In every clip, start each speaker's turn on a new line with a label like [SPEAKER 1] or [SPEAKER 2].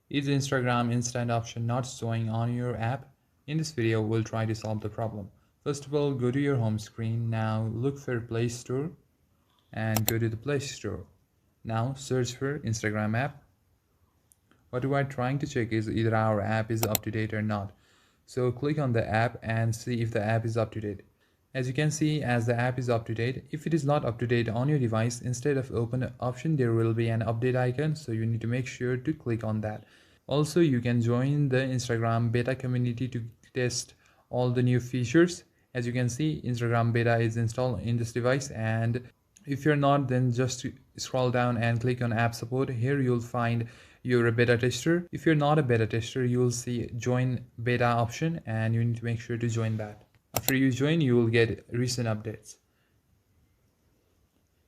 [SPEAKER 1] Is Instagram instant option not showing on your app? In this video, we'll try to solve the problem. First of all, go to your home screen. Now look for Play Store and go to the Play Store. Now search for Instagram app. What we are trying to check is either our app is up to date or not. So click on the app and see if the app is up to date. As you can see, as the app is up to date, if it is not up to date on your device, instead of open option, there will be an update icon. So you need to make sure to click on that. Also, you can join the Instagram beta community to test all the new features. As you can see, Instagram beta is installed in this device, and if you're not, then just scroll down and click on app support. Here you'll find you're a beta tester. If you're not a beta tester, you'll see join beta option and you need to make sure to join that. After you join, you will get recent updates.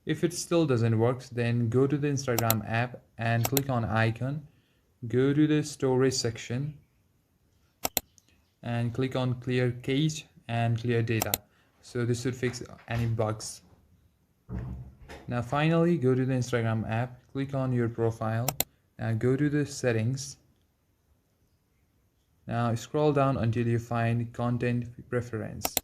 [SPEAKER 1] If it still doesn't work, then go to the Instagram app and click on icon. Go to the storage section and click on clear cache and clear data. So this should fix any bugs. Now finally, go to the Instagram app, click on your profile. Now go to the settings. Now scroll down until you find content preference.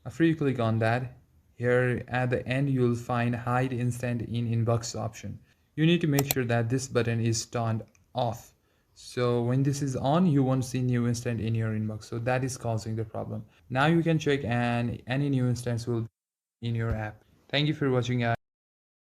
[SPEAKER 1] After you click on that, here at the end you'll find hide instant in inbox option. You need to make sure that this button is turned off. So when this is on, you won't see new instant in your inbox. So that is causing the problem. Now you can check and any new instance will be in your app. Thank you for watching, guys.